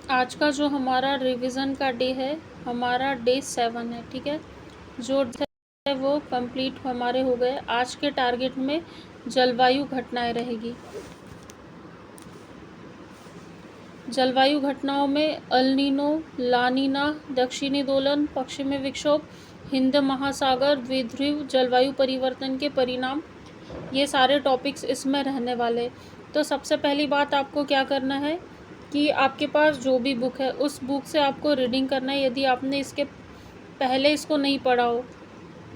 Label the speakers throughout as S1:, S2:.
S1: आज का जो हमारा रिवीजन का डे है, हमारा डे 7 है। ठीक है, जो है वो कंप्लीट हमारे हो गए। आज के टारगेट में जलवायु घटनाएं रहेगी। जलवायु घटनाओं में अल नीनो, ला नीना, दक्षिणी दोलन, पश्चिमी विक्षोभ, हिंद महासागर, द्विध्रुव जलवायु परिवर्तन के परिणाम, ये सारे टॉपिक्स इसमें रहने वाले। तो सबसे पहली बात आपको क्या करना है कि आपके पास जो भी बुक है उस बुक से आपको रीडिंग करना है। यदि आपने इसके पहले इसको नहीं पढ़ा हो,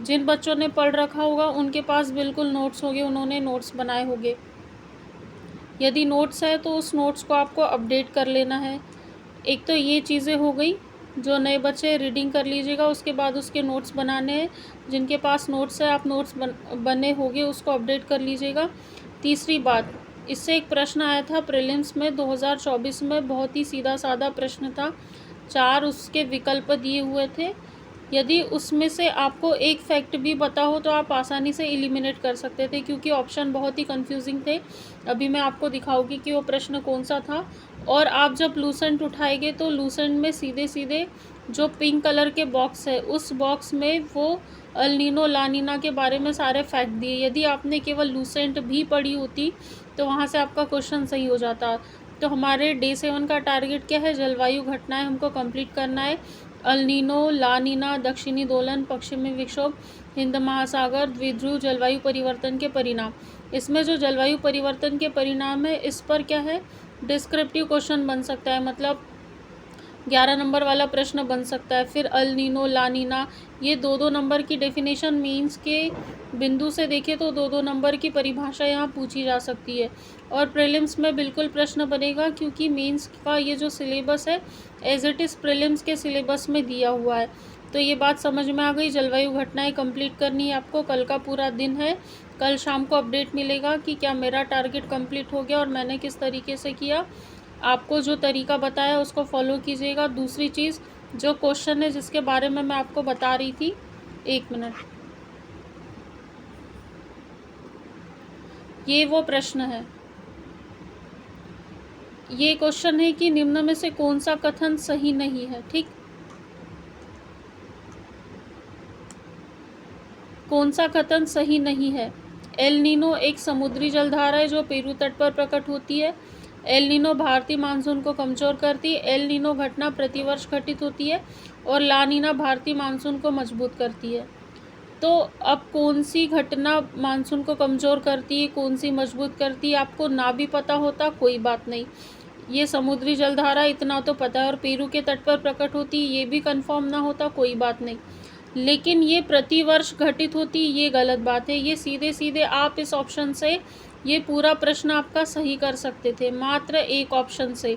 S1: जिन बच्चों ने पढ़ रखा होगा उनके पास बिल्कुल नोट्स होंगे, उन्होंने नोट्स बनाए होंगे। यदि नोट्स है तो उस नोट्स को आपको अपडेट कर लेना है। एक तो ये चीज़ें हो गई, जो नए बच्चे रीडिंग कर लीजिएगा, उसके बाद उसके नोट्स बनाने हैं। जिनके पास नोट्स है, आप नोट्स बने होंगे उसको अपडेट कर लीजिएगा। तीसरी बात, इससे एक प्रश्न आया था प्रीलिम्स में 2024 में, बहुत ही सीधा साधा प्रश्न था। 4 उसके विकल्प दिए हुए थे। यदि उसमें से आपको एक फैक्ट भी पता हो तो आप आसानी से एलिमिनेट कर सकते थे, क्योंकि ऑप्शन बहुत ही कंफ्यूजिंग थे। अभी मैं आपको दिखाऊंगी कि वो प्रश्न कौन सा था। और आप जब लूसेंट उठाएंगे तो लूसेंट में सीधे सीधे जो पिंक कलर के बॉक्स है, उस बॉक्स में वो अल नीनो ला नीना के बारे में सारे फैक्ट दिए। यदि आपने केवल लूसेंट भी पढ़ी होती तो वहाँ से आपका क्वेश्चन सही हो जाता। तो हमारे डे 7 का टारगेट क्या है? जलवायु घटनाएं हमको कंप्लीट करना है। अल नीनो, ला नीना, दक्षिणी दोलन, पश्चिमी विक्षोभ, हिंद महासागर, द्विध्रुव जलवायु परिवर्तन के परिणाम। इसमें जो जलवायु परिवर्तन के परिणाम है, इस पर क्या है, डिस्क्रिप्टिव क्वेश्चन बन सकता है, मतलब 11 नंबर वाला प्रश्न बन सकता है। फिर अल नीनो, ला नीना, ये 2-2 नंबर की डेफिनेशन मीन्स के बिंदु से देखें तो 2-2 नंबर की परिभाषा यहाँ पूछी जा सकती है। और प्रीलिम्स में बिल्कुल प्रश्न बनेगा, क्योंकि मेंस का ये जो सिलेबस है एज इट इज़ प्रीलिम्स के सिलेबस में दिया हुआ है। तो ये बात समझ में आ गई। जलवायु घटनाएं कंप्लीट करनी है आपको। कल का पूरा दिन है, कल शाम को अपडेट मिलेगा कि क्या मेरा टारगेट कंप्लीट हो गया और मैंने किस तरीके से किया। आपको जो तरीका बताया उसको फॉलो कीजिएगा। दूसरी चीज़, जो क्वेश्चन है जिसके बारे में मैं आपको बता रही थी, 1 मिनट, ये वो प्रश्न है। ये क्वेश्चन है कि निम्न में से कौन सा कथन सही नहीं है। ठीक, कौन सा कथन सही नहीं है? एल नीनो एक समुद्री जलधारा है जो पेरू तट पर प्रकट होती है। एल नीनो भारतीय मानसून को कमज़ोर करती है। एल नीनो घटना प्रतिवर्ष घटित होती है। और ला नीना भारतीय मानसून को मजबूत करती है। तो अब कौन सी घटना मानसून को कमज़ोर करती है, कौन सी मजबूत करती है, आपको ना भी पता होता कोई बात नहीं। ये समुद्री जलधारा इतना तो पता है, और पेरू के तट पर प्रकट होती है ये भी कंफर्म ना होता कोई बात नहीं। लेकिन ये प्रतिवर्ष घटित होती, ये गलत बात है। ये सीधे सीधे आप इस ऑप्शन से ये पूरा प्रश्न आपका सही कर सकते थे, मात्र एक ऑप्शन से।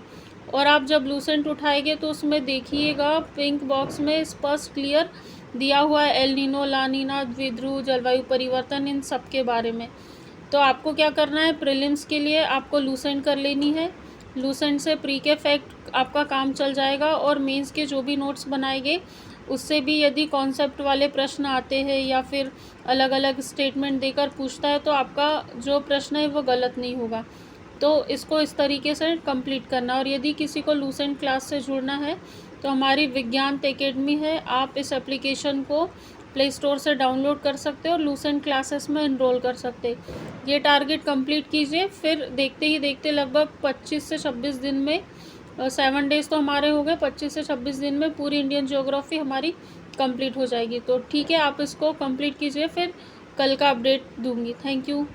S1: और आप जब लूसेंट उठाएंगे तो उसमें देखिएगा पिंक बॉक्स में स्पष्ट क्लियर दिया हुआ है एल नीनो, ला नीना, द्विध्रुव जलवायु परिवर्तन, इन सब के बारे में। तो आपको क्या करना है, प्रीलिम्स के लिए आपको लूसेंट कर लेनी है। लूसेंट से प्री के फैक्ट आपका काम चल जाएगा। और मेंस के जो भी नोट्स बनाएंगे उससे भी यदि कॉन्सेप्ट वाले प्रश्न आते हैं या फिर अलग अलग स्टेटमेंट देकर पूछता है तो आपका जो प्रश्न है वो गलत नहीं होगा। तो इसको इस तरीके से कंप्लीट करना। और यदि किसी को लूसेंट क्लास से जुड़ना है तो हमारी विज्ञान एकेडमी है, आप इस एप्लीकेशन को प्ले स्टोर से डाउनलोड कर सकते हो और लूसेंट क्लासेस में एनरोल कर सकते। ये टारगेट कंप्लीट कीजिए, फिर देखते ही देखते लगभग 25 से 26 दिन में, 7 डेज़ तो हमारे हो गए, 25 से 26 दिन में पूरी इंडियन ज्योग्राफी हमारी कंप्लीट हो जाएगी। तो ठीक है, आप इसको कंप्लीट कीजिए, फिर कल का अपडेट दूंगी। Thank you.